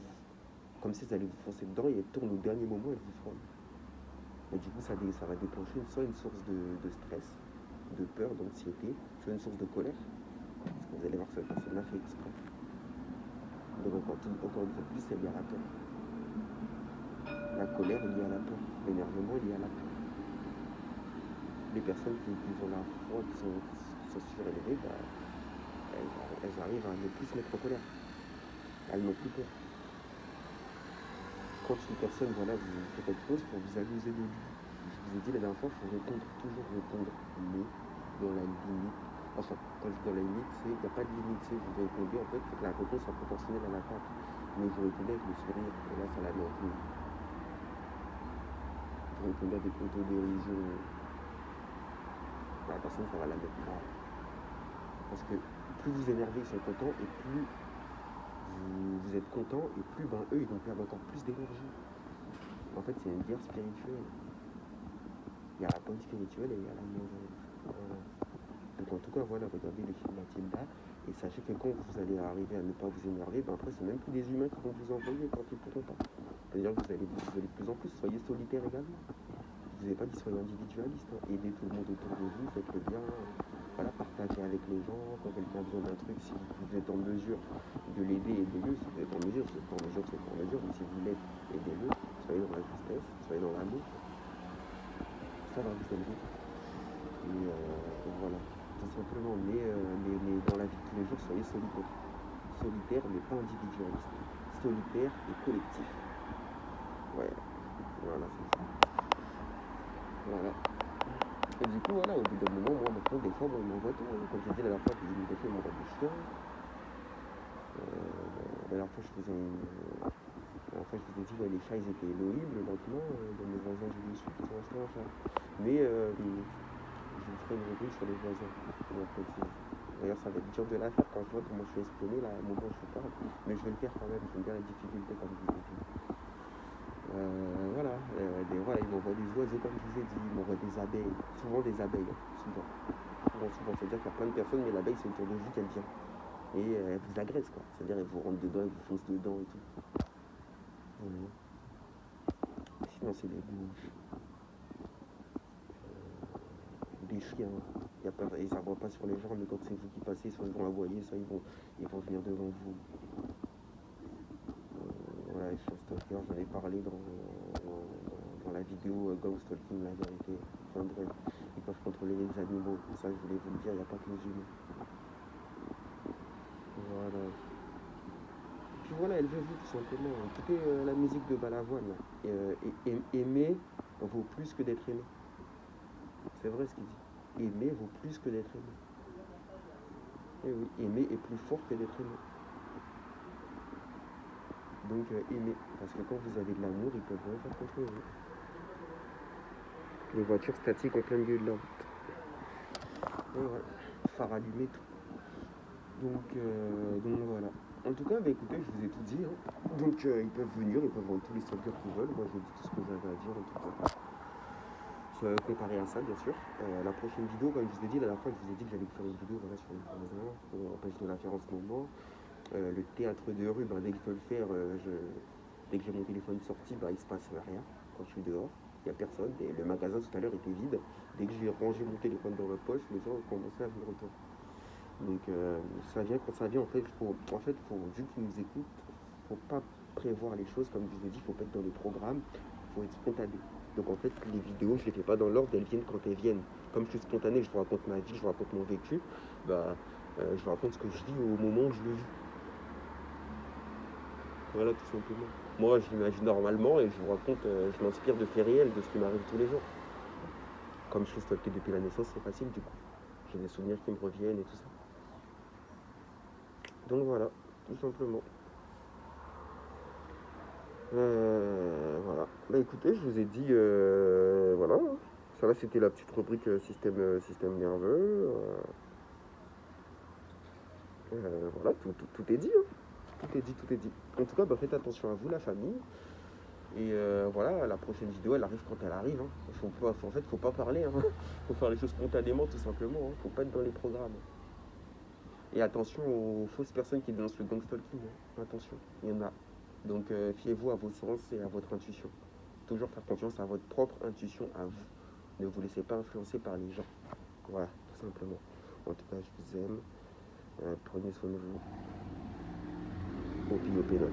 Comme si elles allaient vous foncer dedans, et elles tournent au dernier moment, elles vous frôlent. Et du coup, ça va déclencher soit une source de stress, de peur, d'anxiété, soit une source de colère. Parce que vous allez voir que cette personne-là fait exprès. Donc encore une fois de plus, c'est lié à la peur. La colère est liée à la peur. L'énervement est lié à la peur. Les personnes qui ont la foi, qui sont surélevées, elles arrivent à ne plus se mettre en colère. Elles n'ont plus peur. Quand une personne vous fait quelque chose pour vous amuser de lui, je vous ai dit la dernière fois, il faut toujours répondre, mais dans la limite. Enfin, quand je dis dans la limite, il n'y a pas de limite, vous répondez, en fait, il faut que la réponse soit proportionnelle à l'attaque. Mais vous répondez avec le sourire, et là, ça la met en plus. Vous répondez avec autodérision, la personne, ça va la mettre grave. Parce que plus vous énervez, ils sont contents, et plus vous êtes content, et plus eux, ils vont perdre encore plus d'énergie. En fait, c'est une guerre spirituelle. Il y a la bonne spirituelle et il y a la mauvaise. Voilà. Donc en tout cas, voilà, regardez le film Mathilda et sachez que quand vous allez arriver à ne pas vous énerver, après c'est même plus des humains qui vont vous envoyer quand ils ne pourront pas. C'est-à-dire que vous allez de plus en plus, soyez solitaire également. Je vous ai pas dit soyez individualiste, aidez tout le monde autour de vous, faites le bien, voilà, partagez avec les gens, quand quelqu'un a besoin d'un truc, si vous êtes en mesure de l'aider, aidez-le, si vous êtes en mesure, c'est pas en mesure, c'est pas en mesure, mais si vous l'êtes, aidez-le, soyez dans la justesse, soyez dans l'amour, ça va vous aider. Et voilà, tout simplement, mais dans la vie de tous les jours, soyez solitaire. Solitaire, mais pas individualiste. Solitaire et collectif. Ouais, voilà, c'est ça. Voilà. Et du coup, voilà, au bout d'un moment, moi, maintenant, des fois, il m'envoie tout. Comme j'ai dit la dernière fois, des fois, il m'envoie des chiens. La dernière fois, je faisais la dernière fois, je vous ai dit, ouais, les chats, ils étaient Elohim, mais maintenant, dans mes voisins du dessus, ils ont acheté un chat. Mais je vous ferai une revue sur les voisins. D'ailleurs, ça va être dur de la faire quand je vois comment je suis exprimé là, au moment où je parle. Mais je vais le faire quand même, j'aime bien la difficulté, comme je vous ai dit. Voilà, voilà, ils m'envoient des oiseaux, comme je vous ai dit, ils m'envoient des abeilles. Souvent des abeilles, souvent. Souvent. C'est-à-dire qu'il y a plein de personnes, mais l'abeille, c'est autour de vous qu'elle vient. Et elle vous agresse, quoi. C'est-à-dire, elle vous rentre dedans, elle vous fonce dedans et tout. Sinon, c'est des bouches. Des chiens. Ils s'aboient pas sur les gens, mais quand c'est vous qui passez, soit ils vont aboyer, soit ils vont venir devant vous. Voilà, les chiens stalkers, j'en ai parlé dans la vidéo Ghost Stalking, la vérité. Enfin bref, ils peuvent contrôler les animaux. Ça, je voulais vous le dire, il n'y a pas que les humains. Voilà. Et puis voilà, élevez-vous tout simplement. Écoutez la musique de Balavoine. Aimer vaut plus que d'être aimé. C'est vrai ce qu'il dit. Aimer vaut plus que d'être aimé. Et oui, aimer est plus fort que d'être aimé. Donc aimer, parce que quand vous avez de l'amour, ils peuvent rien faire contre vous. Les voitures statiques en plein milieu de la route. Et voilà, phare allumé, tout. Donc voilà. En tout cas, écoutez, je vous ai tout dit. Donc ils peuvent venir, ils peuvent vendre tous les stalkers qu'ils veulent. Moi, je dis tout ce que j'avais à dire en tout cas. Comparé à ça, bien sûr. La prochaine vidéo, comme je vous ai dit, la dernière fois, je vous ai dit que j'allais faire une vidéo voilà, sur les voisins, pour empêcher de la faire en ce moment. Le théâtre de rue, dès que je peux le faire, dès que j'ai mon téléphone sorti, il se passe rien quand je suis dehors. Il n'y a personne. Et le magasin tout à l'heure était vide. Dès que j'ai rangé mon téléphone dans ma poche, les gens ont commencé à venir autour. Donc ça vient quand ça vient. En fait, vu qu'ils nous écoutent, il ne faut pas prévoir les choses. Comme je vous ai dit, il faut pas être dans les programmes. Il faut être spontané. Donc en fait, les vidéos, je ne les fais pas dans l'ordre, elles viennent quand elles viennent. Comme je suis spontané, je vous raconte ma vie, je vous raconte mon vécu, je vous raconte ce que je vis au moment où je le vis. Voilà, tout simplement. Moi, je l'imagine normalement et je vous raconte, je m'inspire de faits réels, de ce qui m'arrive tous les jours. Comme je suis stalké depuis la naissance, c'est facile du coup. j'ai des souvenirs qui me reviennent et tout ça. Donc voilà, tout simplement. Voilà. Bah écoutez, je vous ai dit, voilà. Ça là, c'était la petite rubrique système nerveux. Voilà, tout est dit, hein. Tout est dit, tout est dit. En tout cas, bah, faites attention à vous, la famille. Et voilà, la prochaine vidéo, elle arrive quand elle arrive, hein. En fait, faut pas parler, hein. Faut faire les choses spontanément, tout simplement, hein. Faut pas être dans les programmes. Et attention aux fausses personnes qui dénoncent le gangstalking, hein. Attention, il y en a. Donc fiez-vous à vos sens et à votre intuition. Toujours faire confiance à votre propre intuition, à vous. Ne vous laissez pas influencer par les gens. Voilà, tout simplement. En tout cas, je vous aime. Prenez soin de vous. Au pire,